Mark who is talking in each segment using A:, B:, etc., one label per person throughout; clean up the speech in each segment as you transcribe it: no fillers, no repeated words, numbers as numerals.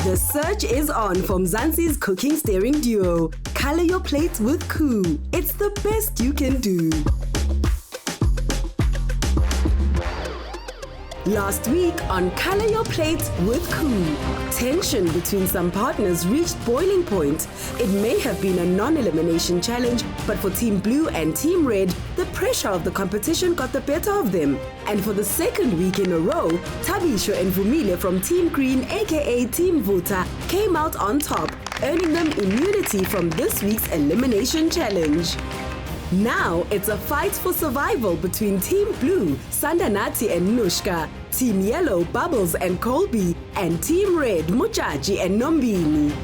A: The search is on for Mzansi's cooking steering duo. Color your plates with KOO. It's the best you can do. Last week on Color Your Plate with KOO, tension between some partners reached boiling point. It may have been a non-elimination challenge, but for Team Blue and Team Red, the pressure of the competition got the better of them. And for the second week in a row, Tabisho and Vumile from Team Green, aka Team Vuta, came out on top, earning them immunity from this week's elimination challenge. Now it's a fight for survival between Team Blue, Sandanati and Nushka, Team Yellow, Bubbles and Colby, and Team Red, Muchachi and Nombini.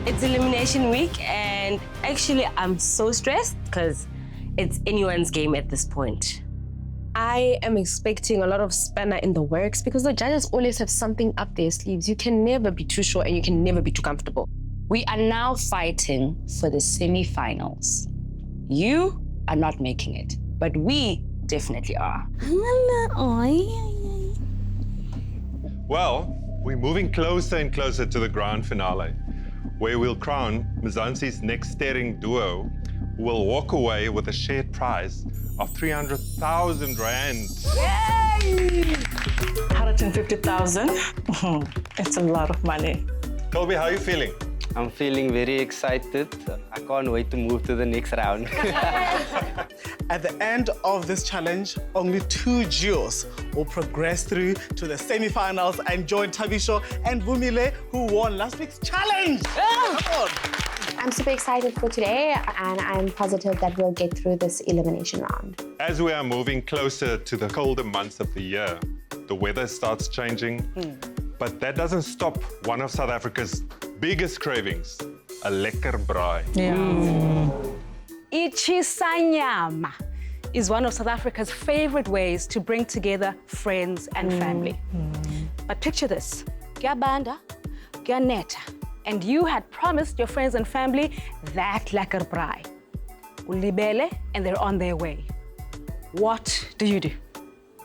B: It's elimination week, and actually I'm so stressed because it's anyone's game at this point.
C: I am expecting a lot of spanner in the works because the judges always have something up their sleeves. You can never be too sure and you can never be too comfortable.
D: We are now fighting for the semi-finals. You are not making it, but we definitely are.
E: Well, we're moving closer and closer to the grand finale, where we'll crown Mzansi's next steering duo, who will walk away with a shared prize of 300,000 rand.
F: Yay! 150,000. It's a lot of money.
E: Colby, how are you feeling?
G: I'm feeling very excited. I can't wait to move to the next round.
H: At the end of this challenge, only 2 duos will progress through to the semi-finals and join Tabisho and Vumile, who won last week's challenge. Come on.
I: I'm super excited for today, and I'm positive that we'll get through this elimination round.
E: As we are moving closer to the colder months of the year, the weather starts changing, but that doesn't stop one of South Africa's biggest cravings, a lekker braai.
J: Shisa Nyama is one of South Africa's favorite ways to bring together friends and family. But picture this, Gyabanda, Gyaneta, and you had promised your friends and family that lekker braai. Ulibele, and they're on their way. What do?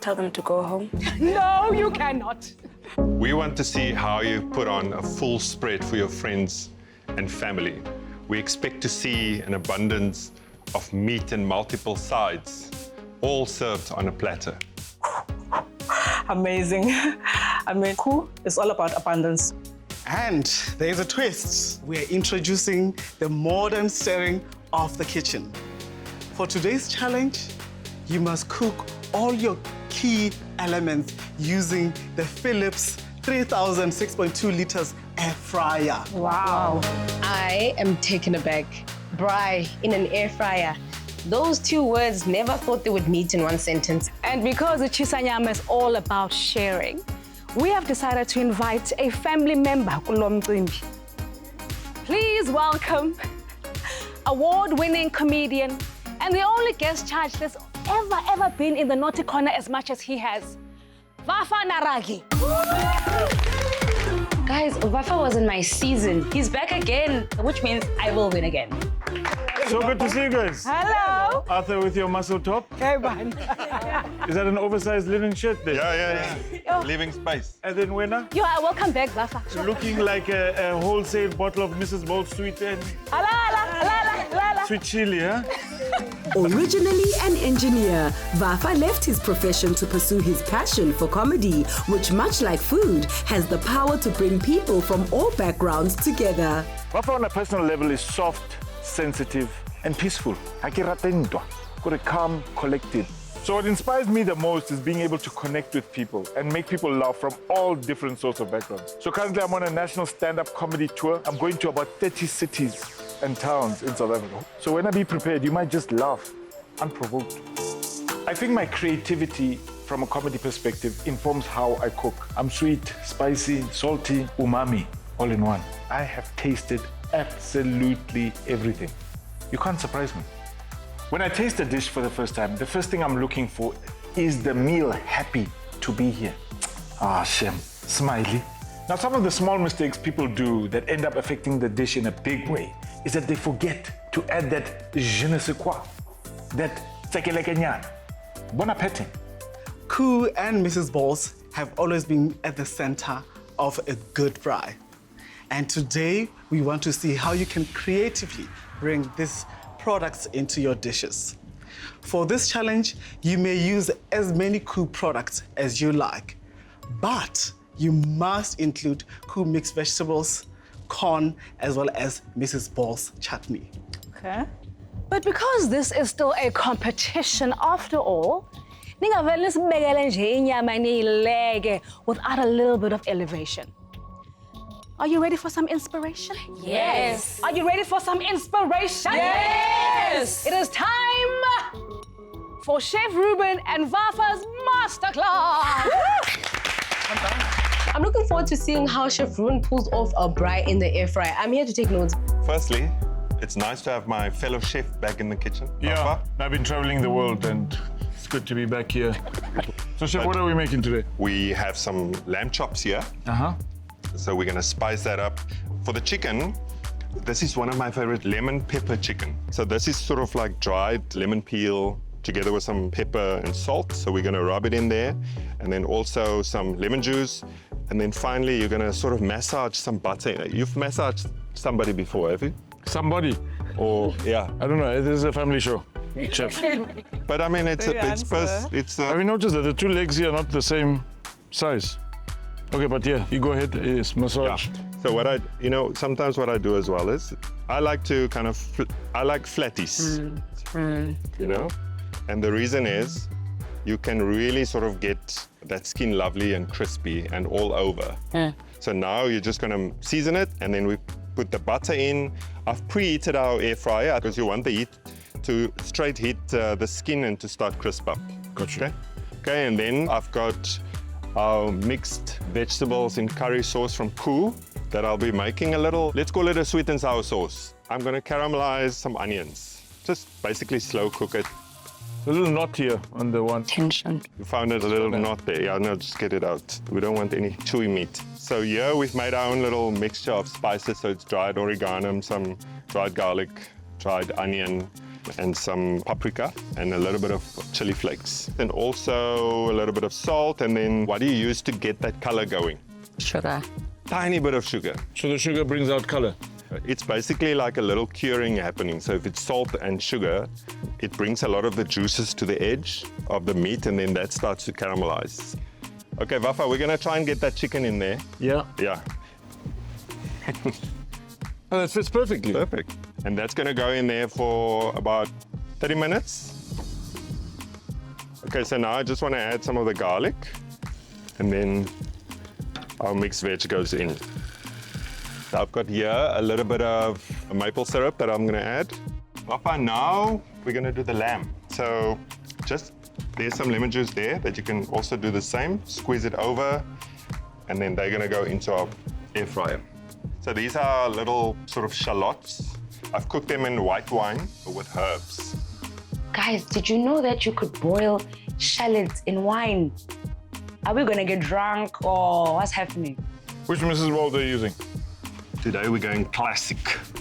C: Tell them to go home.
J: No, you cannot.
E: We want to see how you put on a full spread for your friends and family. We expect to see an abundance of meat and multiple sides, all served on a platter.
F: Amazing. I mean, KOO is all about abundance.
H: And there's a twist. We're introducing the modern stirring of the kitchen. For today's challenge, you must cook all your key elements using the Philips 3000 6.2 liters air fryer.
C: Wow. I am taken aback. Braai in an air fryer. Those 2 words never thought they would meet in one sentence.
J: And because the Shisa Nyama is all about sharing, we have decided to invite a family member, kulo mcimbi. Please welcome award-winning comedian and the only guest judge that's ever been in the naughty corner as much as he has, Vafa Naragi.
D: Guys, Vafa was in my season. He's back again, which means I will win again.
K: So good to see you guys.
J: Hello.
K: Arthur with your muscle top.
J: Hey, man.
K: Is that an oversized linen shirt there?
E: Yeah. Leaving space.
K: And then Wena?
J: You are welcome back, Vafa.
K: Looking like a wholesale bottle of Mrs. Bolt's sweet and sweet chili, huh?
A: Originally an engineer, Vafa left his profession to pursue his passion for comedy, which, much like food, has the power to bring people from all backgrounds together.
K: Vafa on a personal level is soft, sensitive, and peaceful. Calm, collected. So what inspires me the most is being able to connect with people and make people laugh from all different sorts of backgrounds. So currently I'm on a national stand-up comedy tour. I'm going to about 30 cities and towns in South Africa. So when I be prepared, you might just laugh, unprovoked. I think my creativity from a comedy perspective informs how I cook. I'm sweet, spicy, salty, umami, all in one. I have tasted absolutely everything. You can't surprise me. When I taste a dish for the first time, the first thing I'm looking for is the meal happy to be here. Shem, smiley. Now, some of the small mistakes people do that end up affecting the dish in a big way is that they forget to add that je ne sais quoi, that tsekelekenyana. Bon appetit.
H: KOO and Mrs. Balls have always been at the center of a good braai. And today, we want to see how you can creatively bring these products into your dishes. For this challenge, you may use as many KOO products as you like, but you must include KOO mixed vegetables, corn, as well as Mrs. Ball's chutney.
J: Okay. But because this is still a competition after all, ningavele nisibekele nje inyama niyileke without a little bit of elevation. Are you ready for some inspiration?
B: Yes.
J: Are you ready for some inspiration?
B: Yes.
J: It is time for Chef Ruben and Vafa's Masterclass.
C: I'm looking forward to seeing how Chef Ruben pulls off a braai in the air fryer. I'm here to take notes.
E: Firstly, it's nice to have my fellow chef back in the kitchen.
K: Yeah,
E: Vafa.
K: I've been traveling the world and it's good to be back here. So, Chef, what are we making today?
E: We have some lamb chops here.
K: Uh-huh.
E: So we're gonna spice that up. For the chicken, this is one of my favorite lemon pepper chicken. So this is sort of like dried lemon peel together with some pepper and salt. So we're gonna rub it in there. And then also some lemon juice. And then finally, you're gonna sort of massage some butter. You've massaged somebody before, have you?
K: Somebody.
E: Or, yeah.
K: I don't know, this is a family show, Chef.
E: But I mean, it's
K: Have you noticed that the two legs here are not the same size? Okay, but yeah, you go ahead, it's massage.
E: Yeah. So what sometimes what I do as well is, I like to I like flatties, you know? And the reason is, you can really sort of get that skin lovely and crispy and all over. So now you're just gonna season it, and then we put the butter in. I've preheated our air fryer because you want the heat to straight hit the skin and to start crisp up.
K: Gotcha.
E: Okay, and then I've got our mixed vegetables in curry sauce from KOO that I'll be making a little, let's call it a sweet and sour sauce. I'm gonna caramelize some onions. Just basically slow cook it.
K: A little knot here on the one.
D: Tension.
E: You found it a little knot there. Yeah, no, just get it out. We don't want any chewy meat. So here we've made our own little mixture of spices. So it's dried oregano, some dried garlic, dried onion, and some paprika, and a little bit of chili flakes. And also a little bit of salt. And then what do you use to get that color going?
D: Sugar.
E: Tiny bit of sugar.
K: So the sugar brings out color?
E: It's basically like a little curing happening. So if it's salt and sugar, it brings a lot of the juices to the edge of the meat, and then that starts to caramelize. Okay, Vafa, we're gonna try and get that chicken in there.
K: Yeah.
E: Yeah.
K: Oh, that fits perfectly.
E: Perfect. And that's gonna go in there for about 30 minutes. Okay, so now I just wanna add some of the garlic, and then our mixed veg goes in. So I've got here a little bit of maple syrup that I'm gonna add. Vafa, now we're gonna do the lamb. So just, there's some lemon juice there that you can also do the same. Squeeze it over, and then they're gonna go into our air fryer. So these are little sort of shallots. I've cooked them in white wine with herbs.
D: Guys, did you know that you could boil shallots in wine? Are we gonna get drunk or what's happening?
K: Which Mrs. Ball are you using?
E: Today we're going classic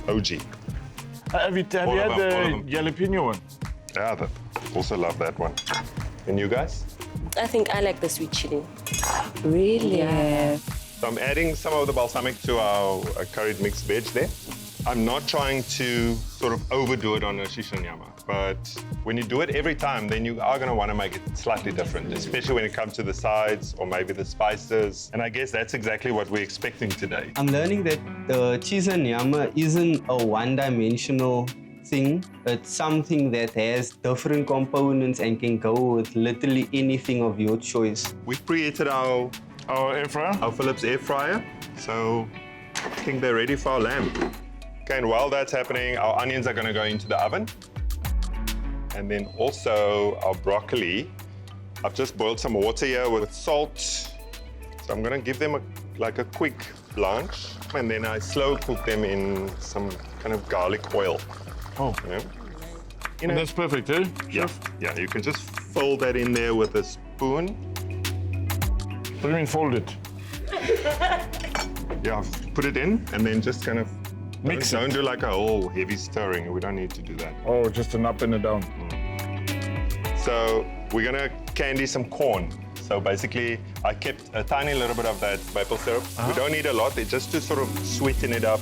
E: OG.
K: Have you had the jalapeno one?
E: Yeah, also love that one. And you guys?
B: I think I like the sweet chili.
D: Really? Yeah.
E: So I'm adding some of the balsamic to our curried mixed veg there. I'm not trying to sort of overdo it on a Shisa Nyama, but when you do it every time, then you are going to want to make it slightly different, especially when it comes to the sides or maybe the spices. And I guess that's exactly what we're expecting today.
G: I'm learning that the Shisa Nyama isn't a one-dimensional thing. It's something that has different components and can go with literally anything of your choice.
E: We've preheated our
K: air fryer?
E: Our Philips air fryer. So I think they're ready for our lamb. Okay, and while that's happening, our onions are gonna go into the oven. And then also our broccoli. I've just boiled some water here with salt. So I'm gonna give them a quick blanch. And then I slow cook them in some kind of garlic oil.
K: Oh.
E: You know,
K: that's perfect, eh?
E: Yeah, yeah, you can just fold that in there with a spoon.
K: What do you mean fold it?
E: Yeah, put it in and then just kind of
K: mix it.
E: Don't do like a whole heavy stirring. We don't need to do that.
K: Oh, just an up and a down.
E: So we're gonna candy some corn. So basically, I kept a tiny little bit of that maple syrup. We don't need a lot, it's just to sort of sweeten it up.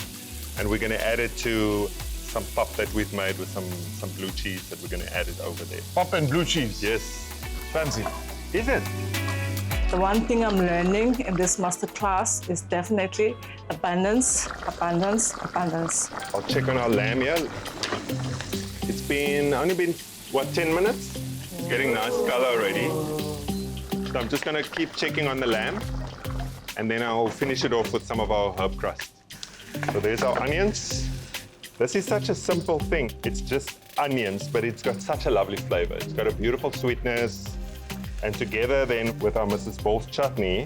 E: And we're gonna add it to some pop that we've made with some blue cheese that we're gonna add it over there.
K: Pop and blue cheese.
E: Yes.
K: Fancy.
E: Is it?
F: The one thing I'm learning in this masterclass is definitely abundance, abundance, abundance.
E: I'll check on our lamb here. It's only been, what, 10 minutes? It's getting nice color already. So I'm just gonna keep checking on the lamb, and then I'll finish it off with some of our herb crust. So there's our onions. This is such a simple thing. It's just onions, but it's got such a lovely flavor. It's got a beautiful sweetness. And together then with our Mrs. Ball's chutney,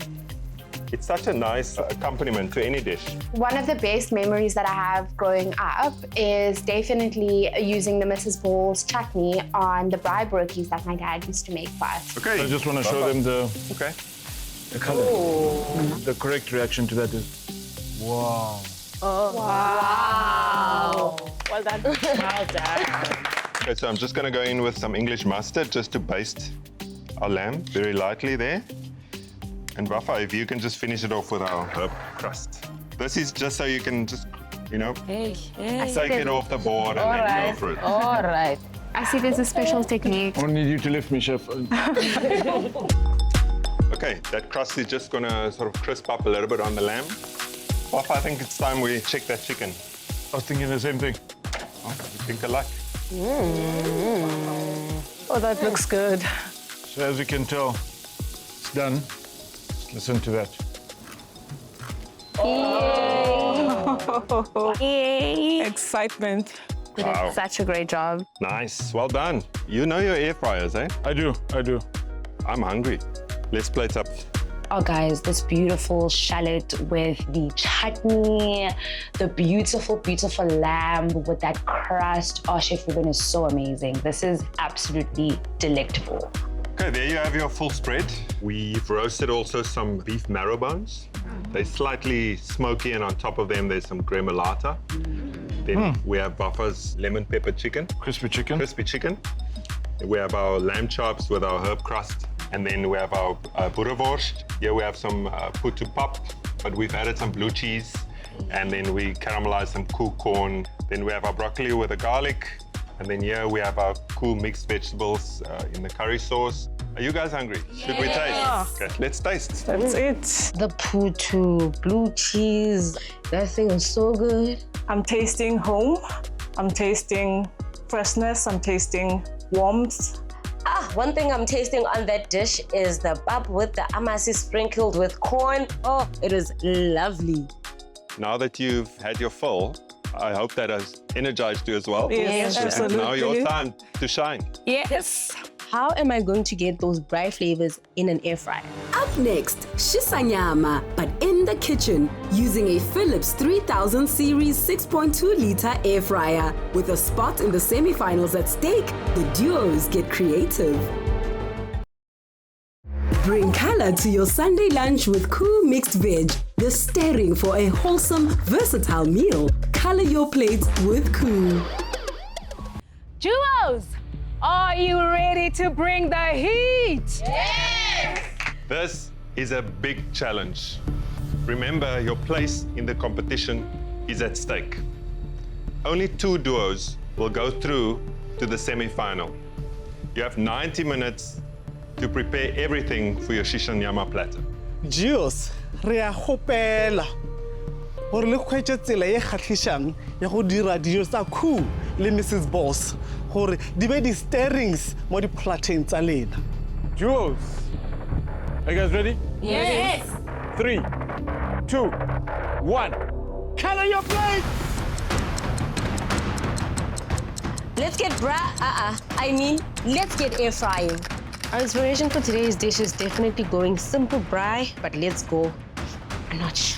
E: it's such a nice accompaniment to any dish.
I: One of the best memories that I have growing up is definitely using the Mrs. Ball's chutney on the braai brookies that my dad used to make for us.
E: Okay.
K: I just want to show them the color.
J: Oh.
K: The correct reaction to that is, wow.
J: Oh. Wow. Well done. Well done.
E: Okay, so I'm just gonna go in with some English mustard just to baste our lamb very lightly there. And Rafa, if you can just finish it off with our herb crust. This is just so you can just, you know, take it off the board and then go for it.
I: All right. I see there's a special technique.
K: I need you to lift me, chef.
E: Okay, that crust is just gonna sort of crisp up a little bit on the lamb. Rafa, I think it's time we check that chicken.
K: I was thinking the same thing.
E: Oh, we think alike.
F: Oh, that looks good.
K: So as you can tell, it's done. Just listen to that.
F: Yay. Excitement.
E: Wow.
I: Such a great job.
E: Nice, well done. You know your air fryers, eh?
K: I do.
E: I'm hungry. Let's plate up.
D: Oh, guys, this beautiful shallot with the chutney, the beautiful, beautiful lamb with that crust. Oh, Chef Ruben is so amazing. This is absolutely delectable.
E: Okay, there you have your full spread. We've roasted also some beef marrow bones. They're slightly smoky, and on top of them, there's some gremolata. Then we have Buffer's lemon pepper chicken.
K: Crispy chicken.
E: Crispy chicken. We have our lamb chops with our herb crust. And then we have our boerewors. Here we have some putu pap, but we've added some blue cheese. And then we caramelized some KOO corn. Then we have our broccoli with the garlic. And then here we have our KOO mixed vegetables in the curry sauce. Are you guys hungry? Should we taste? Okay, let's taste.
F: That's it.
C: The putu, blue cheese, that thing is so good.
F: I'm tasting home. I'm tasting freshness. I'm tasting warmth.
B: One thing I'm tasting on that dish is the pap with the amasi sprinkled with corn. Oh, it is lovely.
E: Now that you've had your fill, I hope that has energized you as well.
F: Yes, absolutely.
E: Now your time to shine.
C: Yes. How am I going to get those braai flavors in an air fryer?
A: Up next, Shisa Nyama, but in the kitchen, using a Philips 3000 series 6.2-liter air fryer. With a spot in the semi-finals at stake, the duos get creative. Bring color to your Sunday lunch with KOO Mixed Veg. The stirring for a wholesome, versatile meal. Color your plates with KOO.
J: Duos, are you ready to bring the heat?
E: Yes! This is a big challenge. Remember, your place in the competition is at stake. Only 2 duos will go through to the semi-final. You have 90 minutes to prepare everything for your Shisa Nyama platter.
H: Duos, re a gopela gore le kgwetse tsela e kgatlhisang ya go dira dijo tsa KOO le Mrs. Boss gore di be di stirrings mo di plateng tsa lena.
K: Duos, are you guys ready?
B: Yes.
K: 3, 2, 1. Color your plates!
B: Let's get let's get air frying.
C: Our inspiration for today's dish is definitely going simple braai, but let's go a notch.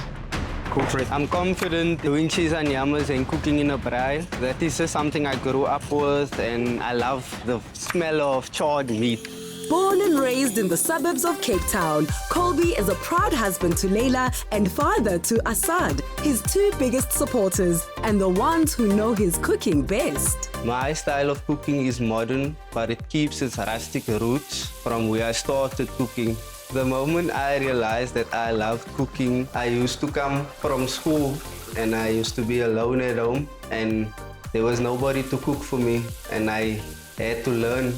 G: Cook for it. I'm confident doing Shisa Nyamas and cooking in a braai. That is just something I grew up with, and I love the smell of charred meat.
A: Born and raised in the suburbs of Cape Town, Colby is a proud husband to Leila and father to Assad, his 2 biggest supporters and the ones who know his cooking best.
G: My style of cooking is modern, but it keeps its rustic roots from where I started cooking The moment I realized that I loved cooking, I used to come from school and I used to be alone at home and there was nobody to cook for me and I had to learn.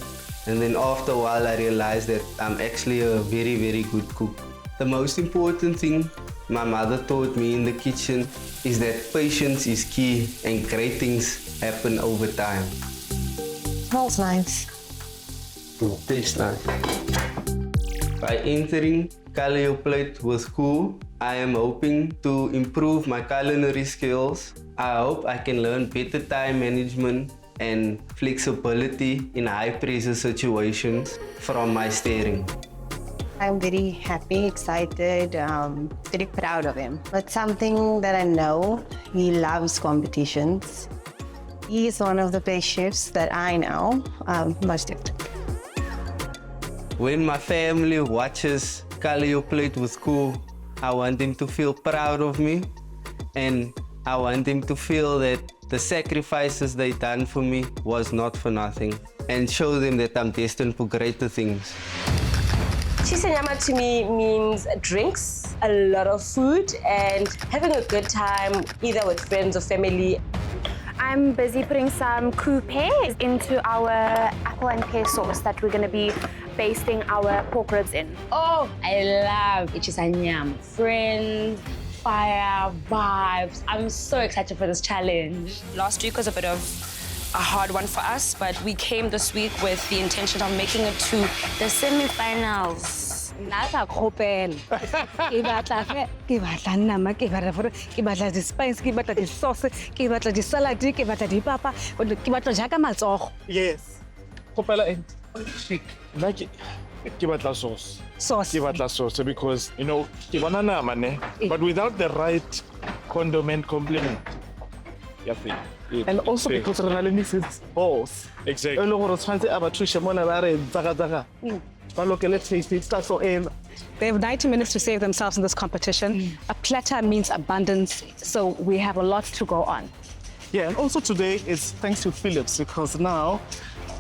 G: And then after a while I realized that I'm actually a very, very good cook. The most important thing my mother taught me in the kitchen is that patience is key and great things happen over time.
L: Smells nice.
G: Tastes nice. By entering Color Your Plate with KOO, I am hoping to improve my culinary skills. I hope I can learn better time management and flexibility in high-pressure situations from my steering.
L: I'm very happy, excited, very proud of him. But something that I know, he loves competitions. He is one of the best chefs that I know, most of them.
G: When my family watches Color Your Plate with KOO, I want them to feel proud of me and I want them to feel that the sacrifices they done for me was not for nothing and show them that I'm destined for greater things.
B: Shisa Nyama to me means drinks, a lot of food, and having a good time either with friends or family.
I: I'm busy putting some KOO pears into our apple and pear sauce that we're going to be basting our pork ribs in.
D: Oh, I love Shisa Nyama. Friends, fire, vibes. I'm so excited for this challenge.
M: Last week was a bit of a hard one for us, but we came this week with the intention of making it to the semi-finals.
J: Nata kgopela ke batla nama ke batla di-spice ke batla di-sauce ke batla di-salad ke batla dipapa ke batla jaaka matsogo.
K: Yes. Kgopela eng? Nna ke batla sauce. Ke batla sauce because, you know, ke bona nama ne, but without the right condiment complement. And also because of the balls. Exactly.
J: They have 90 minutes to save themselves in this competition. A platter means abundance, so we have a lot to go on.
H: Yeah, and also today is thanks to Philips because now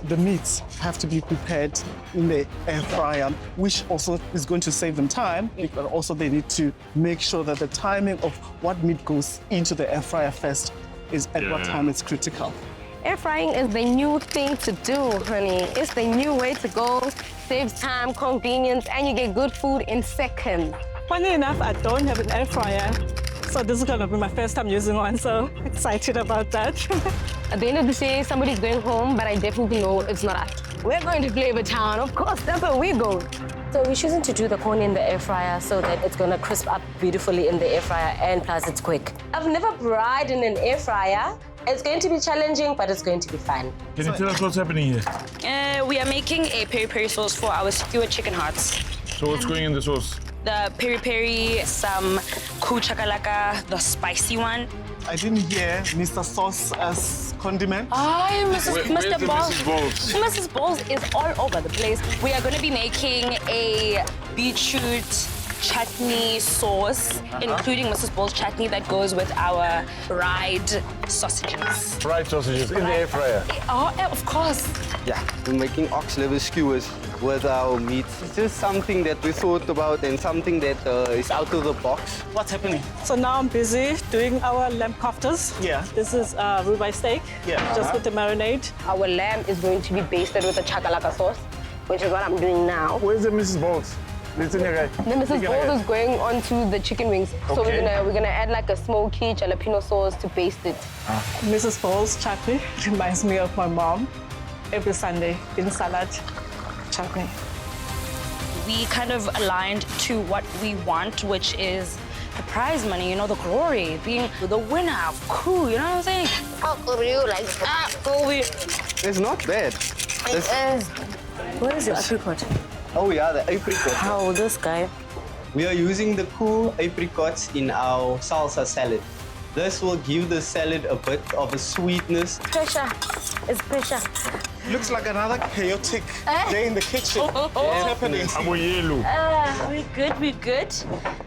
H: the meats have to be prepared in the air fryer, which also is going to save them time. But also they need to make sure that the timing of what meat goes into the air fryer first is at what time it's critical.
C: Air frying is the new thing to do, honey. It's the new way to go. Saves time, convenience, and you get good food in seconds.
F: Funny enough, I don't have an air fryer. So this is going to be my first time using one, so excited about that.
C: At the end of the day, somebody's going home, but I definitely know it's not us. We're going to Flavour Town, of course, that's where we go.
B: So we're choosing to do the corn in the air fryer so that it's going to crisp up beautifully in the air fryer and plus it's quick. I've never braaied in an air fryer. It's going to be challenging, but it's going to be fun.
K: Can you tell us what's happening here?
M: We are making a peri-peri sauce for our skewered chicken hearts.
K: So what's going in the sauce?
M: The peri-peri, some KOO Chakalaka, the spicy one.
H: I didn't hear Mr. Sauce as condiment.
M: Hi, Mr. Balls.
K: Mrs. Balls?
M: Mrs. Balls is all over the place. We are going to be making a beetroot chutney sauce, including Mrs. Balls chutney that goes with our fried sausages.
K: Fried sausages in the air fryer.
M: Oh, of course.
G: Yeah, we're making ox liver skewers with our meat. It's just something that we thought about and something that is out of the box.
H: What's happening?
F: So now I'm busy doing our lamb koftas.
H: Yeah.
F: This is ribeye steak.
H: Yeah.
F: Just with the marinade.
C: Our lamb is going to be basted with a chakalaka sauce, which is what I'm doing now.
K: Where's the Mrs. Balls? It's in here,
C: The Mrs. Balls is going onto the chicken wings. So we're gonna add like a smoky jalapeno sauce to baste it.
F: Mrs. Balls chutney reminds me of my mom. Every Sunday in salad, chutney.
M: We kind of aligned to what we want, which is the prize money, you know, the glory, being the winner of KOO, you know what I'm saying?
C: How could you like that, Kobe?
G: It's not bad.
C: It is.
B: Where is your apricot?
G: Oh yeah, the apricot.
B: How this guy?
G: We are using the KOO apricots in our salsa salad. This will give the salad a bit of a sweetness.
B: Pressure. It's pressure.
H: Looks like another chaotic day in the kitchen. What's happening?
B: We're good.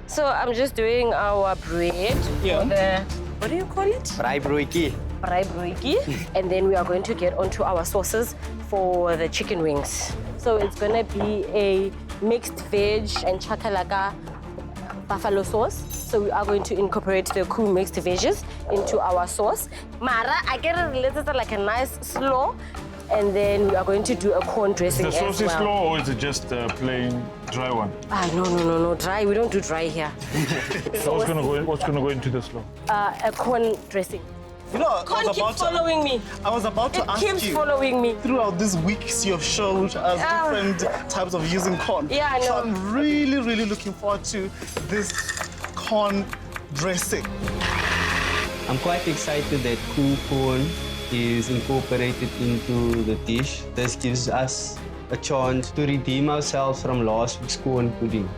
B: So I'm just doing our bread for the, what do you call it?
G: Braai-broodjie.
B: Braai-broodjie. And then we are going to get onto our sauces for the chicken wings. So it's gonna be a mixed veg and chakalaka buffalo sauce. So we are going to incorporate the KOO mixed veggies into our sauce. Mara, I get it a little like a nice slaw. And then we are going to do a corn dressing as well.
K: Is the sauce slow or is it just a plain dry one?
B: No, dry. We don't do dry here.
K: So what's gonna go into the slow?
B: A corn dressing.
H: You know,
B: Corn keeps following me.
H: I was about to ask you.
B: It keeps following me.
H: Throughout these weeks, you have showed us different types of using corn.
B: Yeah, I know.
H: So I'm really, really looking forward to this corn dressing.
G: I'm quite excited that KOO corn is incorporated into the dish. This gives us a chance to redeem ourselves from last week's corn pudding.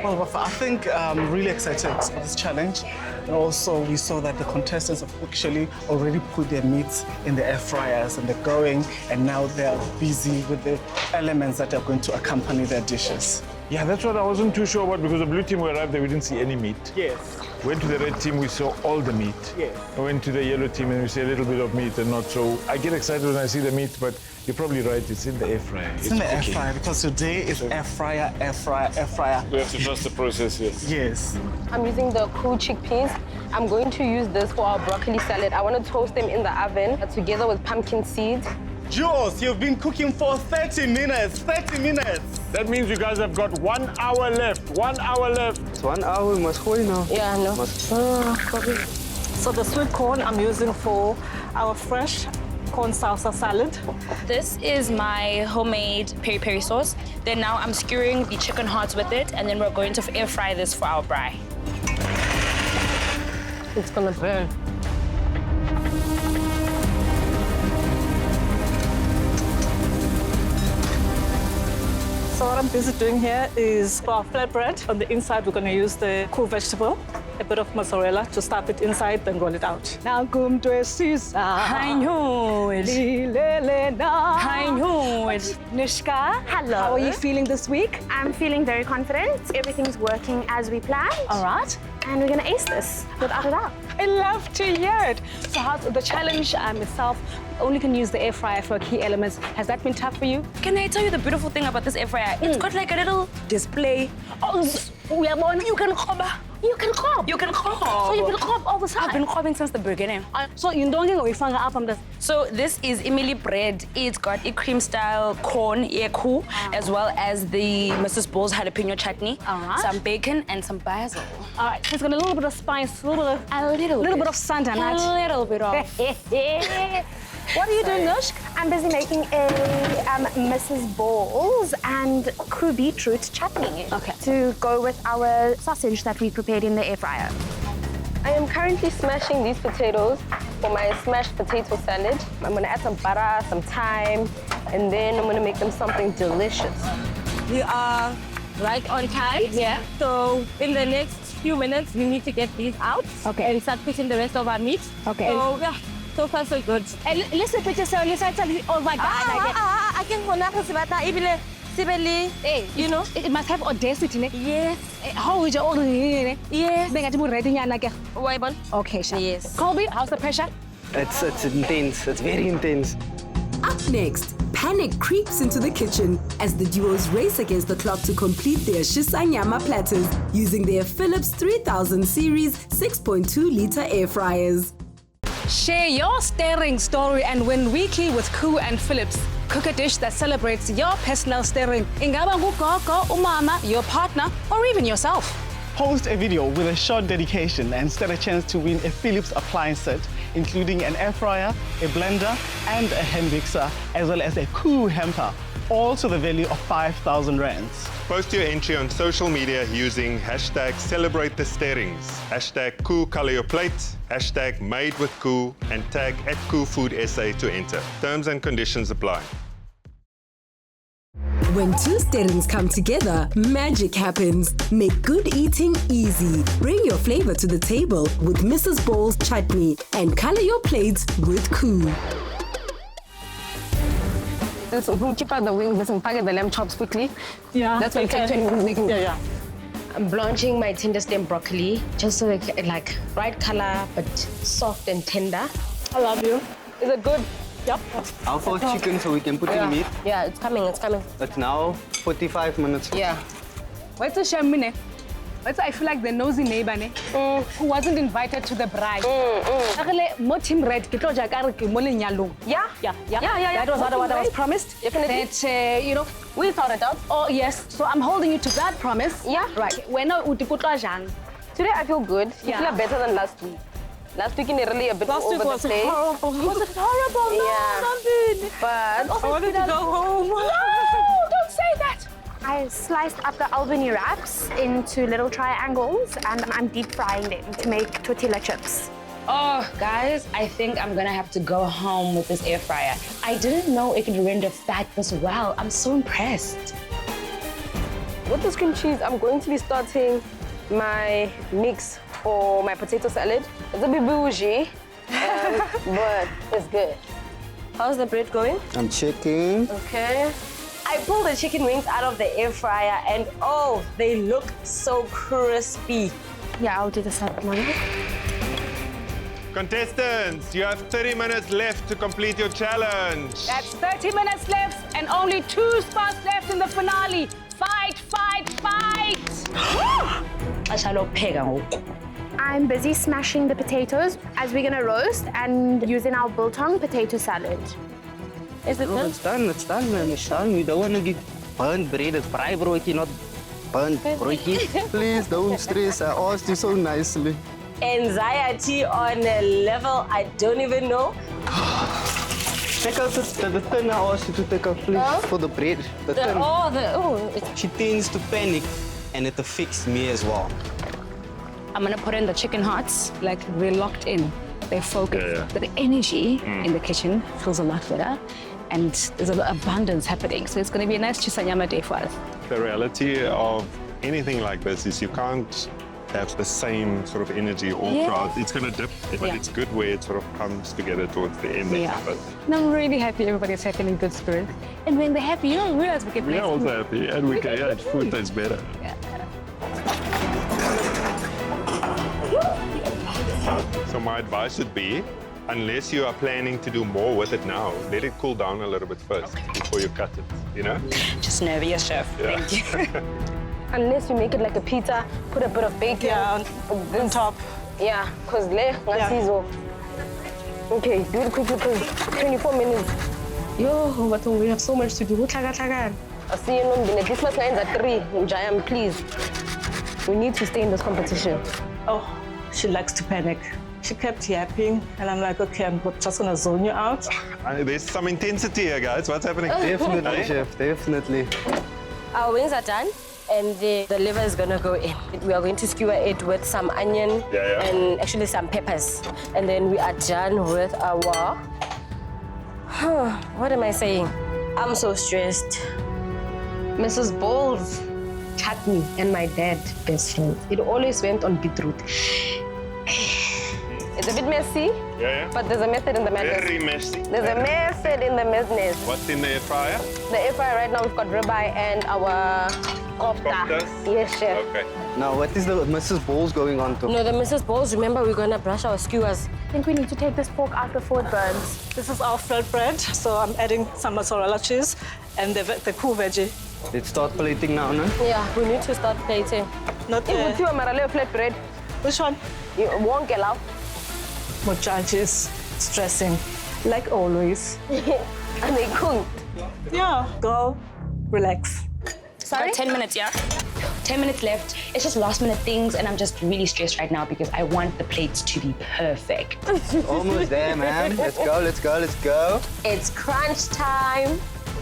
H: Well, Wafa, I think I'm really excited for this challenge. And also, we saw that the contestants have actually already put their meats in the air fryers and they're going, and now they're busy with the elements that are going to accompany their dishes.
K: Yeah, that's what I wasn't too sure about because the blue team, we arrived there, we didn't see any meat.
H: Yes.
K: Went to the red team, we saw all the meat.
H: Yes.
K: I went to the yellow team and we see a little bit of meat and not so. I get excited when I see the meat, but you're probably right, it's in the air fryer.
H: It's in the air fryer because today is air fryer, air fryer, air fryer.
K: We have to trust the process, yes.
H: Yes.
C: I'm using the KOO chickpeas. I'm going to use this for our broccoli salad. I want to toast them in the oven together with pumpkin seeds.
H: Jules, you've been cooking for 30 minutes. 30 minutes.
K: That means you guys have got 1 hour left. 1 hour left.
G: It's 1 hour, we must go now.
C: Yeah, I know.
F: So the sweet corn I'm using for our fresh corn salsa salad.
M: This is my homemade peri-peri sauce. Then now I'm skewering the chicken hearts with it, and then we're going to air fry this for our braai.
C: It's gonna burn.
F: So what I'm busy doing here is for our flatbread. On the inside, we're going to use the KOO vegetable, a bit of mozzarella to stuff it inside, then roll it out.
J: Now come to Shisa. I know it. I know it. Nishka,
I: Hello.
J: how are you feeling this week?
I: I'm feeling very confident. Everything's working as we planned.
J: All right.
I: And we're going to ace this without a doubt.
J: I love to hear it. So how's the challenge itself? Only can use the air fryer for key elements. Has that been tough for you?
M: Can I tell you the beautiful thing about this air fryer? It's got like a little display.
J: Oh, we are born.
M: You can cob.
J: You can cob.
M: You can cob.
J: So you've been cob all the time?
M: I've been cobbing since the beginning.
J: So you don't get away up from this.
M: So this is Emily bread. It's got a cream style corn, KOO, as well as the Mrs. Ball's jalapeno chutney, some bacon and some basil.
J: All right, so it's got a little bit of spice, a little bit of sandalwood.
M: A little bit of.
I: What are you doing, Nushk? I'm busy making a Mrs. Ball's and KOO beetroot chutney to go with our sausage that we prepared in the air fryer.
C: I am currently smashing these potatoes for my smashed potato salad. I'm gonna add some butter, some thyme, and then I'm gonna make them something delicious. We are right on time. Yeah. So in the next few minutes, we need to get these out and start putting the rest of our meat. Okay. So yeah, so far so good.
J: And listen to yourself, oh my God.
C: I can go now because you know,
J: it must have audacity.
C: Yes.
J: How is your
C: Yes.
J: Why, okay, sure.
C: Yes.
J: Colby, how's the pressure?
G: It's intense. It's very intense.
A: Up next, panic creeps into the kitchen as the duos race against the clock to complete their Shisa Nyama platters using their Philips 3000 series 6.2-litre air fryers.
J: Share your stirring story and win weekly with KOO and Philips. Cook a dish that celebrates your personal stirring. Ingaba ngugogo, umama, your partner, or even yourself.
H: Post a video with a short dedication and stand a chance to win a Philips appliance set, including an air fryer, a blender, and a hand mixer, as well as a KOO hamper, all to the value of 5,000 rands.
E: Post your entry on social media using #CelebrateTheStirrings, #KOO Color Your Plate, #MadeWithKOO, and tag @KOOFoodSA to enter. Terms and conditions apply.
A: When two stirrings come together, magic happens. Make good eating easy. Bring your flavor to the table with Mrs. Ball's chutney and color your plates with KOO.
C: We'll keep out the wings and packet the lamb chops quickly.
F: Yeah.
C: That's what it takes when making.
F: Yeah.
C: I'm blanching my tender stem broccoli just so like bright color but soft and tender.
F: I love you.
C: Is it good?
F: Yep.
G: How for chicken so we can put in meat?
B: Yeah, it's coming, it's coming.
G: It's now 45 minutes.
B: Yeah.
J: What's a shame, ne? I feel like the nosy neighbor ne? Who wasn't invited to the braai. Mo team red, ke tlo ja ka re ke mo lenyalong.
B: Yeah.
J: That was what I was promised.
B: Definitely.
J: That, you know,
B: we thought it out.
J: Oh, yes. So I'm holding you to that promise.
B: Yeah.
J: Right. When jang.
B: Today I feel good.
J: Yeah.
B: I feel better than last week. Last week in really a bit
F: Last week
B: over
F: was
B: the place.
F: horrible.
J: Was it horrible?
B: Yeah. But
F: I wanted to go home.
J: No, don't say that.
I: I sliced up the Albany wraps into little triangles and I'm deep frying them to make tortilla chips.
D: Oh, guys, I think I'm gonna have to go home with this air fryer. I didn't know it could render fat this well. I'm so impressed.
B: with this cream cheese, I'm going to be starting my mix for my potato salad. It's a bit bougie, but it's good. How's the bread going?
G: I'm checking.
B: Okay. I pulled the chicken wings out of the air fryer and oh, they look so crispy.
I: Yeah, I'll do the second one.
E: Contestants, you have 30 minutes left to complete your challenge.
J: That's 30 minutes left and only 2 spots left in the finale. Fight, fight, fight!
I: I'm busy smashing the potatoes as we're gonna roast and using our biltong potato salad.
B: Is it done?
G: It's done, man. It's done. You don't want to get burnt bread. It's fried broodje, not burnt broodje. Please don't stress. I asked you so nicely.
B: Anxiety on a level I don't even know.
G: Check out the thin I asked you to take out, please, for the bread. The thin. She tends to panic, and it affects me as well.
J: I'm gonna put in the chicken hearts, like we're locked in. They're focused. The energy in the kitchen feels a lot better, and there's an abundance happening. So it's gonna be a nice Shisa Nyama day for us.
E: The reality of anything like this is you can't have the same sort of energy all throughout. It's going to dip, but it's good where it sort of comes together towards the end of it.
J: And I'm really happy everybody's happy in good spirit. And when they're happy, you don't realize we get
E: We are
J: blessed.
E: also happy, and we can eat food that's better. So my advice would be, unless you are planning to do more with it now, let it cool down a little bit first before you cut it, you know?
M: Just nervous, chef.
E: Yeah.
M: Thank you.
B: Unless you make it like a pizza, put a bit of bacon
F: on top.
B: Yeah, because Okay, do it quickly, please. 24 minutes. Yo, but we have so much to do. I'll see you in this must ends at 3. Jayam, please. We need to stay in this competition.
F: Oh, she likes to panic. She kept yapping, and I'm like, okay, I'm just gonna zone you out.
E: There's some intensity here, guys. What's happening?
G: Definitely, chef, definitely.
B: Our wings are done, and the liver is gonna go in. We are going to skewer it with some onion and actually some peppers. And then we are done with our... What am I saying? I'm so stressed. Mrs. Bowles chutney and my dad best friend. It always went on beetroot. It's a bit messy, but there's a method in the madness.
E: Very messy.
B: There's a method in the madness.
E: What's in the air fryer?
B: The air fryer right now, we've got ribeye and our kofta. Yes, chef.
E: Okay.
G: Now, what is the Mrs. Bowles going on to?
B: No, the Mrs. Bowles, remember, we're going to brush our skewers.
I: I think we need to take this pork out before it burns.
F: This is our flatbread, so I'm adding some mozzarella cheese and the KOO veggie.
G: Let's start plating now, no?
B: Yeah, we need to start plating.
F: Not
B: If you are flatbread,
F: Which one?
B: you won't get out.
F: More judges, stressing, like always.
B: And they cook.
F: Yeah, go, relax.
M: Sorry? 10 minutes, yeah?
D: 10 minutes left. It's just last minute things, and I'm just really stressed right now because I want the plates to be perfect.
G: Almost there, man. Let's go, let's go, let's go.
B: It's crunch time.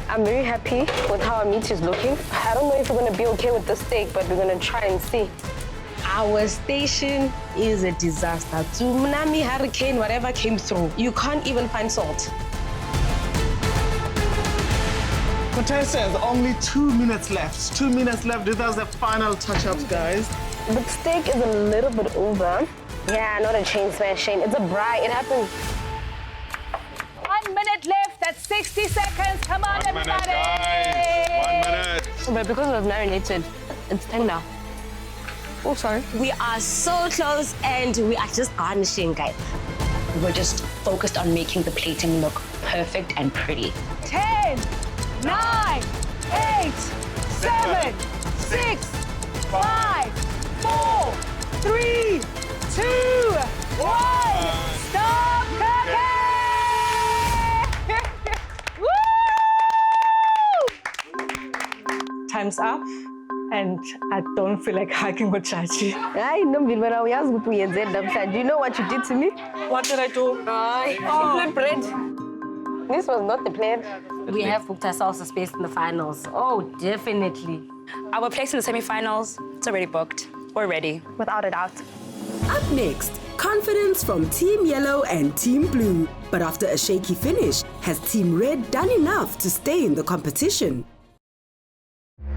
B: I'm very happy with how our meat is looking. I don't know if we're going to be okay with the steak, but we're going to try and see. Our station is a disaster. Tsunami, hurricane, whatever came through. You can't even find salt.
H: Contestants, only 2 minutes left. 2 minutes left. This is the final touch-ups, guys.
B: The steak is a little bit over. Yeah, not a chain smash, Shane. It's a braai. It happens.
J: 1 minute left. That's 60 seconds. Come on,
E: 1 minute,
J: everybody.
E: guys. 1 minute.
B: But because we've marinated, it's tender. Oh, sorry. We are so close and we are just garnishing, guys.
D: We're just focused on making the plating look perfect and pretty.
J: 10, 9, 8, 7, 6, 5, 4, 3, 2, 1. Stop cooking! Woo! Time's up, and I don't feel like hugging with Chachi.
C: Do you know what you did to me?
J: What did I do?
C: Flat bread. This was not the plan.
B: We have booked ourselves a space in the finals. Oh, definitely.
M: Our place in the semi-finals, it's already booked. We're ready.
I: Without a doubt.
A: Up next, confidence from Team Yellow and Team Blue. But after a shaky finish, has Team Red done enough to stay in the competition?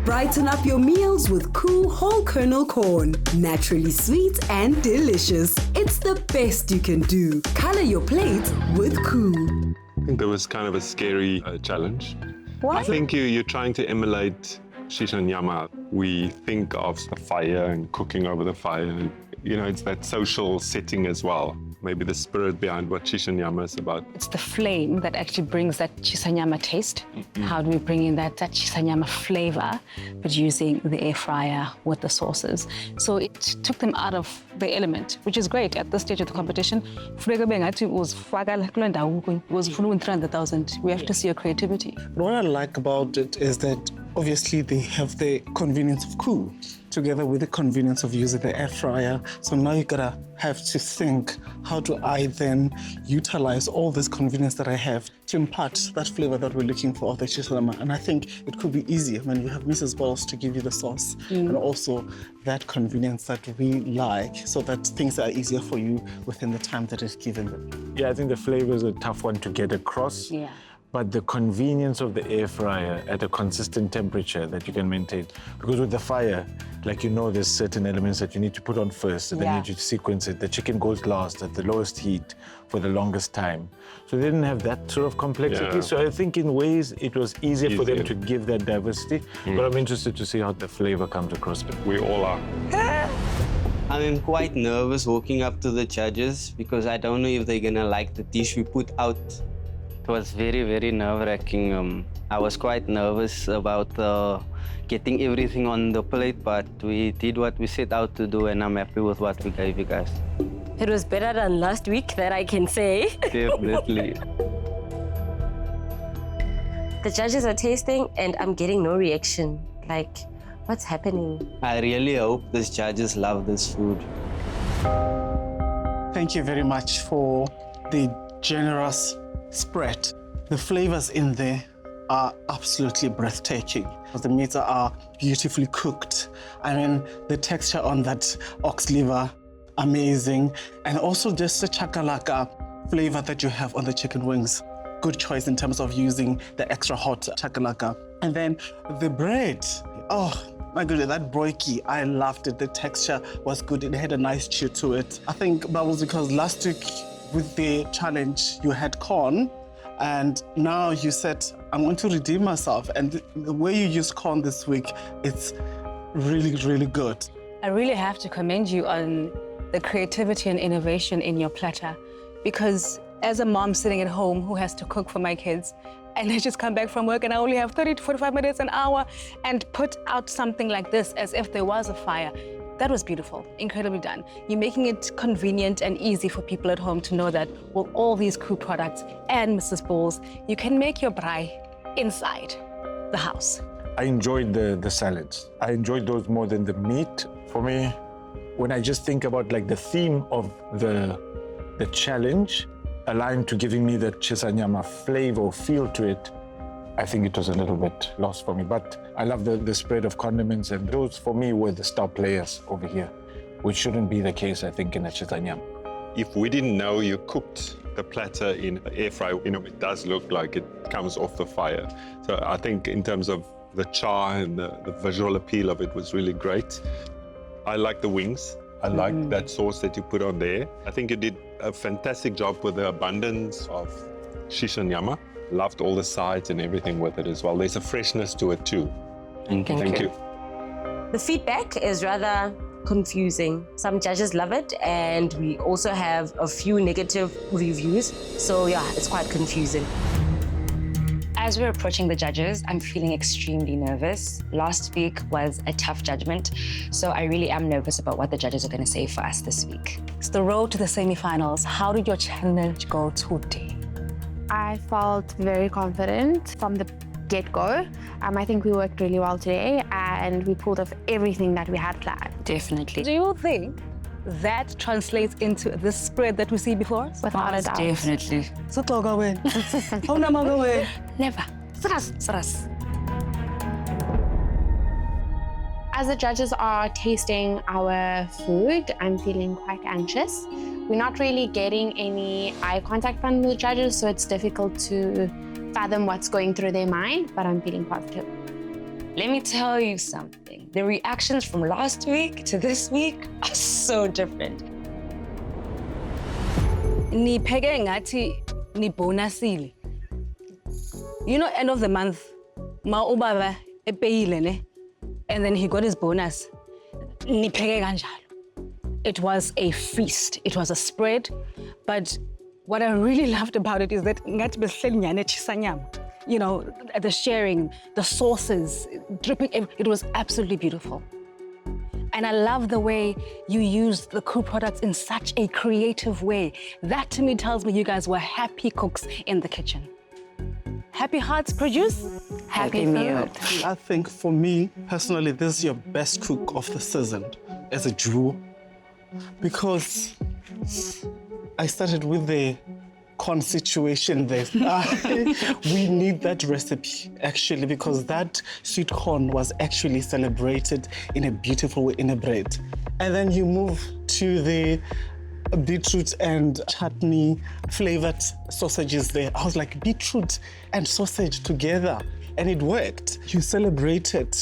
A: Brighten up your meals with KOO whole kernel corn. Naturally sweet and delicious. It's the best you can do. Color your plate with KOO.
E: I think that was kind of a scary challenge.
C: What?
E: I think you're trying to emulate Shisa Nyama. We think of the fire and cooking over the fire. You know, it's that social setting as well. Maybe the spirit behind what Shisa Nyama is about.
J: It's the flame that actually brings that Shisa Nyama taste. How do we bring in that Shisa Nyama flavor, but using the air fryer with the sauces? So it took them out of the element, which is great at this stage of the competition. It was 300,000. We have to see your creativity.
H: What I like about it is that obviously they have the convenience of KOO together with the convenience of using the air fryer. So now you gotta have to think, how do I then utilize all this convenience that I have to impart that flavor that we're looking for of the Shisa Nyama? And I think it could be easier when you have Mrs. Balls to give you the sauce and also that convenience that we like, so that things are easier for you within the time that is given them.
K: Yeah, I think the flavor is a tough one to get across.
J: Yeah.
K: But the convenience of the air fryer at a consistent temperature that you can maintain. Because with the fire, like you know, there's certain elements that you need to put on first, and then you need to sequence it. The chicken goes last at the lowest heat for the longest time. So they didn't have that sort of complexity.
E: Yeah.
K: So I think in ways it was easier for them to give that diversity. But I'm interested to see how the flavor comes across.
E: We all are.
G: I'm quite nervous walking up to the judges because I don't know if they're gonna like the dish we put out. It was very, very nerve-wracking. I was quite nervous about getting everything on the plate, but we did what we set out to do, and I'm happy with what we gave you guys.
B: It was better than last week, that I can say.
G: Definitely.
B: The judges are tasting and I'm getting no reaction. Like, what's happening?
G: I really hope these judges love this food.
H: Thank you very much for the generous spread. The flavors in there are absolutely breathtaking. The meats are beautifully cooked. I mean, the texture on that ox liver, amazing. And also just the chakalaka flavor that you have on the chicken wings. Good choice in terms of using the extra hot chakalaka. And then the bread, oh my goodness, that broiki, I loved it. The texture was good. It had a nice chew to it. I think, Bubbles, because last week with the challenge, you had corn, and now you said, I'm going to redeem myself. And the way you use corn this week, it's really, really good.
J: I really have to commend you on the creativity and innovation in your platter, because as a mom sitting at home who has to cook for my kids, and I just come back from work and I only have 30 to 45 minutes, an hour, and put out something like this as if there was a fire. That was beautiful, incredibly done. You're making it convenient and easy for people at home to know that with all these KOO products and Mrs. Balls, you can make your braai inside the house.
K: I enjoyed the salads. I enjoyed those more than the meat. For me, when I just think about like the theme of the challenge, aligned to giving me the Shisa Nyama flavor or feel to it, I think it was a little bit lost for me. But I love the spread of condiments, and those for me were the star players over here, which shouldn't be the case, I think, in a Shisa Nyama.
E: If we didn't know you cooked the platter in the air fryer, you know, it does look like it comes off the fire. So I think in terms of the char and the visual appeal of it was really great. I like the wings. I like that sauce that you put on there. I think you did a fantastic job with the abundance of Shisa Nyama. Loved all the sides and everything with it as well. There's a freshness to it too.
G: Thank you.
E: Thank you.
B: The feedback is rather confusing. Some judges love it, and we also have a few negative reviews. So yeah, it's quite confusing.
D: As we're approaching the judges, I'm feeling extremely nervous. Last week was a tough judgment, so I really am nervous about what the judges are going to say for us this week.
J: It's the road to the semi-finals. How did your challenge go today?
I: I felt very confident from the get-go. I think we worked really well today and we pulled off everything that we had planned.
D: Definitely.
J: Do you think that translates into this spread that we see before us?
I: Without a doubt.
D: Definitely. Never. Saras.
I: As the judges are tasting our food, I'm feeling quite anxious. We're not really getting any eye contact from the judges, so it's difficult to fathom what's going through their mind, but I'm feeling positive.
D: Let me tell you something. The reactions from last week to this week are so different.
J: Nipheke ngathi nibonasile. You know, end of the month, ma ubaba epeyile ne, and then he got his bonus. Nipheke kanjalo. It was a feast. It was a spread, but what I really loved about it is that ngathi besihleli nyane Shisa Nyama. You know, the sharing, the sauces, dripping, it was absolutely beautiful. And I love the way you used the KOO products in such a creative way. That to me tells me you guys were happy cooks in the kitchen. Happy hearts produce happy meal.
H: I think for me, personally, this is your best cook of the season as a duo. Because I started with the corn situation there. We need that recipe, actually, because that sweet corn was actually celebrated in a beautiful way in a bread. And then you move to the beetroot and chutney flavored sausages there. I was like, beetroot and sausage together, and it worked. You celebrated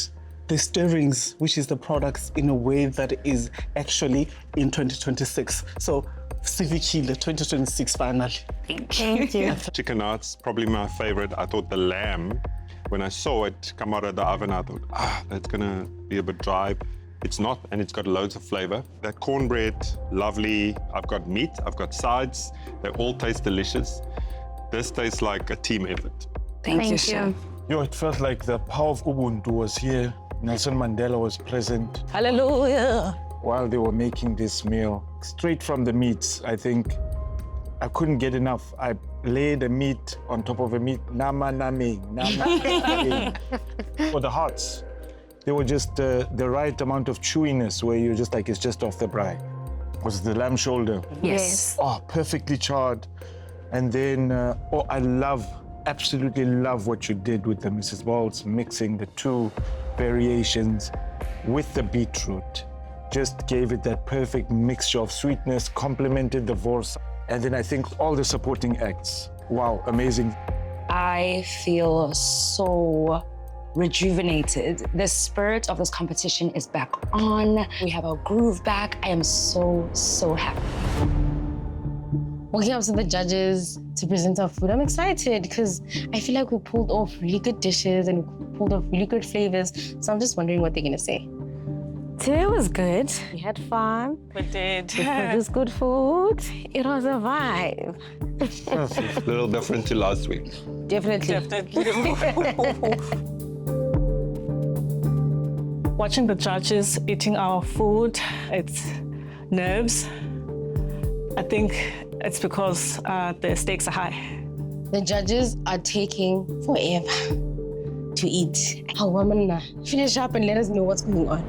H: the stirrings, which is the products, in a way that is actually in 2026. So, Civic the 2026 finally.
I: Thank you.
E: Chicken nuts, probably my favorite. I thought the lamb, when I saw it come out of the oven, I thought, that's gonna be a bit dry. It's not, and it's got loads of flavor. That cornbread, lovely. I've got meat, I've got sides. They all taste delicious. This tastes like a team effort.
D: Thank you, Chef.
K: Yo, it felt like the power of Ubuntu was here. Nelson Mandela was present.
J: Hallelujah.
K: While they were making this meal, straight from the meats, I think I couldn't get enough. I laid the meat on top of a meat, nama name. For the hearts, they were just the right amount of chewiness where you're just like, it's just off the braai. Was the lamb shoulder?
D: Yes.
K: Oh, perfectly charred. And then, absolutely love what you did with the Mrs. Balls, mixing the two variations with the beetroot. Just gave it that perfect mixture of sweetness, complemented the wors. And then I think all the supporting acts. Wow, amazing.
D: I feel so rejuvenated. The spirit of this competition is back on. We have our groove back. I am so, so happy.
N: Walking up to the judges to present our food, I'm excited because I feel like we pulled off really good dishes and we pulled off really good flavors. So I'm just wondering what they're gonna say.
B: Today was good. We had fun.
F: We did.
B: We produced good food. It was a vibe.
E: A little different to last week.
B: Definitely.
F: Watching the judges eating our food, it's nerves. I think it's because the stakes are high.
N: The judges are taking forever to eat. How women finish up and let us know what's going on.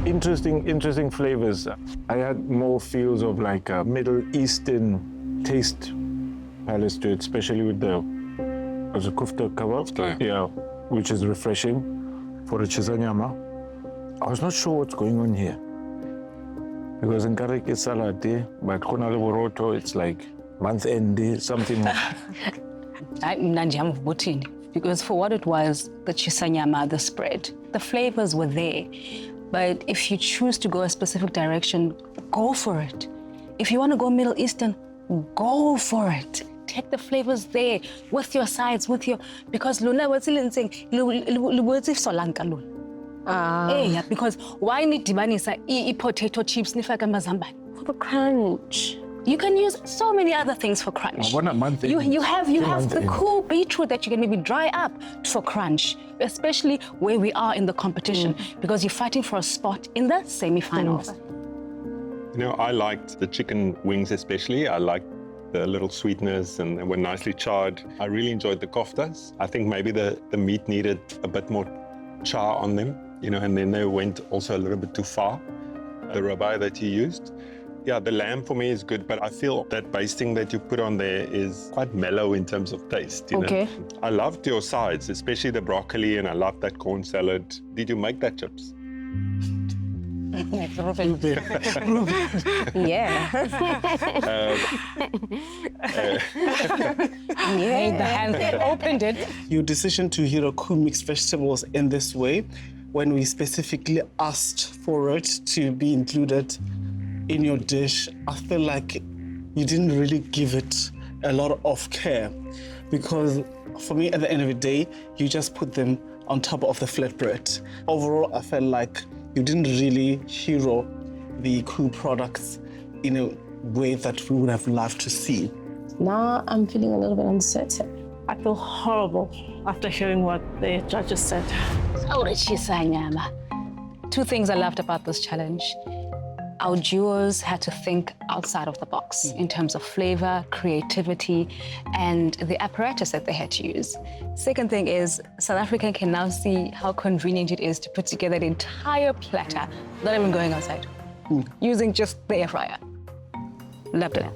K: Interesting flavors. I had more feels of like a Middle Eastern taste palace to it, especially with the kufta kebab. Yeah, which is refreshing for a Shisa Nyama. I was not sure what's going on here. Because in Karek it's salad, but Kona Leboroto, it's like month end, something.
J: Because for what it was, the Shisa Nyama, the spread, the flavors were there. But if you choose to go a specific direction, go for it. If you want to go Middle Eastern, go for it. Take the flavors there with your sides, with your, because Luna was saying, Yeah, because why need dibanisa potato chips nifaka mazambane?
C: For the crunch.
J: You can use so many other things for crunch.
K: One a month in.
J: You have the
K: in.
J: cool beetroot that you can maybe dry up for crunch, especially where we are in the competition, because you're fighting for a spot in the semi-finals.
E: You know, I liked the chicken wings especially. I liked the little sweetness and they were nicely charred. I really enjoyed the koftas. I think maybe the meat needed a bit more char on them, you know, and then they went also a little bit too far. The ribeye that you used. Yeah, the lamb for me is good, but I feel that basting that you put on there is quite mellow in terms of taste. You know? I loved your sides, especially the broccoli, and I loved that corn salad. Did you make that, Chips?
C: Yeah.
J: The hand that opened it.
H: Your decision to hero KOO mixed vegetables in this way, when we specifically asked for it to be included in your dish, I feel like you didn't really give it a lot of care, because for me, at the end of the day, you just put them on top of the flatbread. Overall, I felt like you didn't really hero the KOO products in a way that we would have loved to see.
N: Now I'm feeling a little bit uncertain.
F: I feel horrible after hearing what the judges said.
J: Oh, the Shisa Nyama. Two things I loved about this challenge. Our duos had to think outside of the box in terms of flavor, creativity, and the apparatus that they had to use. Second thing is, South Africa can now see how convenient it is to put together an entire platter, not even going outside, using just the air fryer. Loved it.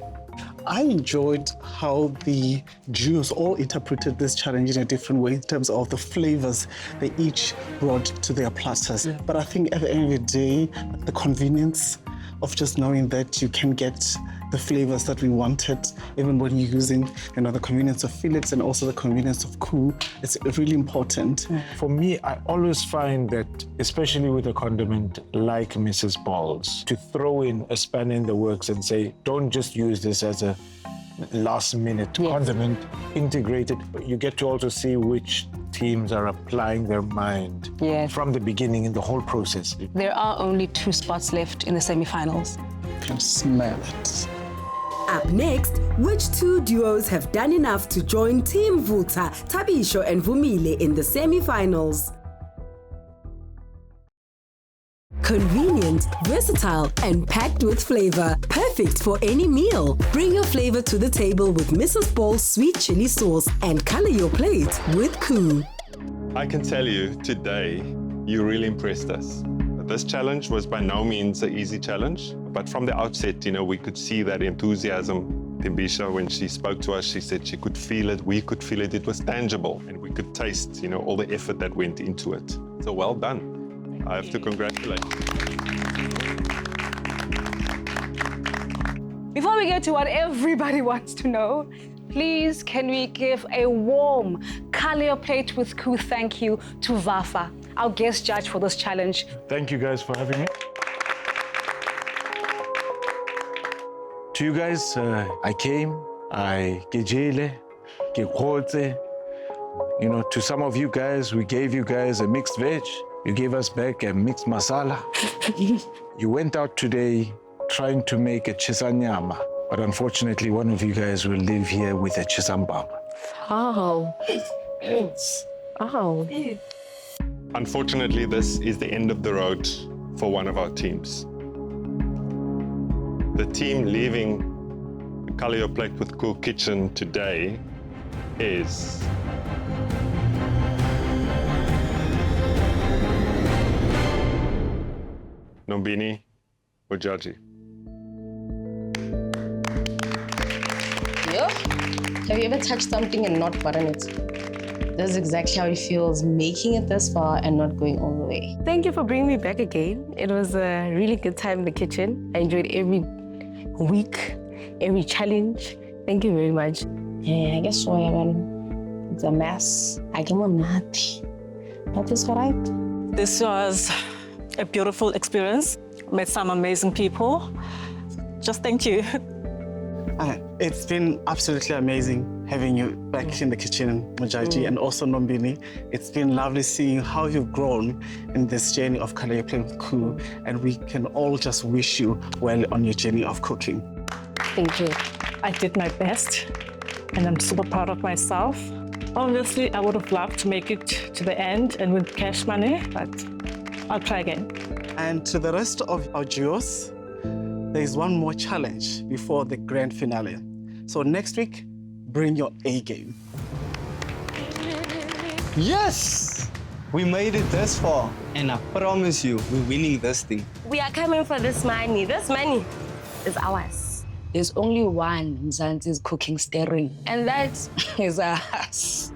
H: I enjoyed how the duos all interpreted this challenge in a different way in terms of the flavors they each brought to their platters. But I think at the end of the day, the convenience of just knowing that you can get the flavors that we wanted, even when you're using, you know, the convenience of Philips and also the convenience of KOO, it's really important.
K: For me, I always find that, especially with a condiment like Mrs. Ball's, to throw in a spanner in the works and say, don't just use this as a last-minute condiment, integrate it. You get to also see which teams are applying their mind from the beginning in the whole process.
J: There are only 2 spots left in the semi-finals.
H: You can smell it.
A: Up next, which 2 duos have done enough to join Team Vuta, Tabisho and Vumile in the semi-finals? Convenient, versatile, and packed with flavor. Perfect for any meal. Bring your flavor to the table with Mrs. Ball's sweet chili sauce and color your plate with KOO.
E: I can tell you today, you really impressed us. This challenge was by no means an easy challenge, but from the outset, you know, we could see that enthusiasm. Timbisha, when she spoke to us, she said she could feel it, we could feel it, it was tangible, and we could taste, you know, all the effort that went into it. So well done. I have to congratulate you.
J: Before we get to what everybody wants to know, please can we give a warm color your plate with KOO thank you to Vafa, our guest judge for this challenge.
K: Thank you guys for having me. To you guys, I came, I gejele, gekotse. You know, to some of you guys, we gave you guys a mixed veg. You gave us back a mixed masala. You went out today trying to make a Shisa Nyama, but unfortunately, one of you guys will live here with a Chisambama.
C: Oh. Oh.
E: Unfortunately, this is the end of the road for one of our teams. The team leaving the Color Your Plate with KOO kitchen today is... Nombini Ujaji.
N: Yeah. Have you ever touched something and not button it? That's exactly how it feels, making it this far and not going all the way.
C: Thank you for bringing me back again. It was a really good time in the kitchen. I enjoyed every week, every challenge. Thank you very much.
N: Yeah, I guess so, yeah, it's a mess. I can not. But it's all right.
F: This was a beautiful experience. Met some amazing people. Just thank you.
H: It's been absolutely amazing having you back in the kitchen, Mujaji, and also Nombini. It's been lovely seeing how you've grown in this journey of Color Your Plate with KOO, and we can all just wish you well on your journey of cooking.
J: Thank you.
F: I did my best, and I'm super proud of myself. Obviously, I would have loved to make it to the end and win cash money, but I'll try again.
H: And to the rest of our duos, there is one more challenge before the grand finale. So next week, bring your A game.
G: Yes! We made it this far, and I promise you, we're winning this thing.
B: We are coming for this money. This money is ours.
D: There's only one Mzansi's cooking stirring, and that is us.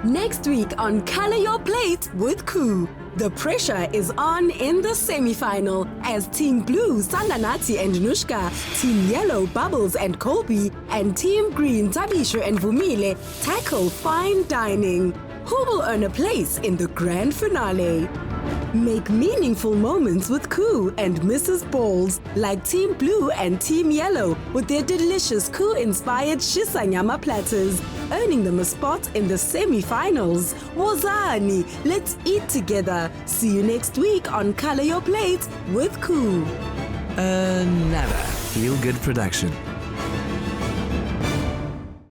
A: Next week on Color Your Plate with KOO. The pressure is on in the semi-final as Team Blue, Sandanati and Nushka, Team Yellow, Bubbles and Colby, and Team Green, Tabisho and Vumile tackle fine dining. Who will earn a place in the grand finale? Make meaningful moments with KOO and Mrs. Balls like Team Blue and Team Yellow with their delicious KOO-inspired Shisa Nyama platters, earning them a spot in the semi-finals. Wozani, let's eat together. See you next week on Color Your Plate with KOO.
O: Another feel-good production.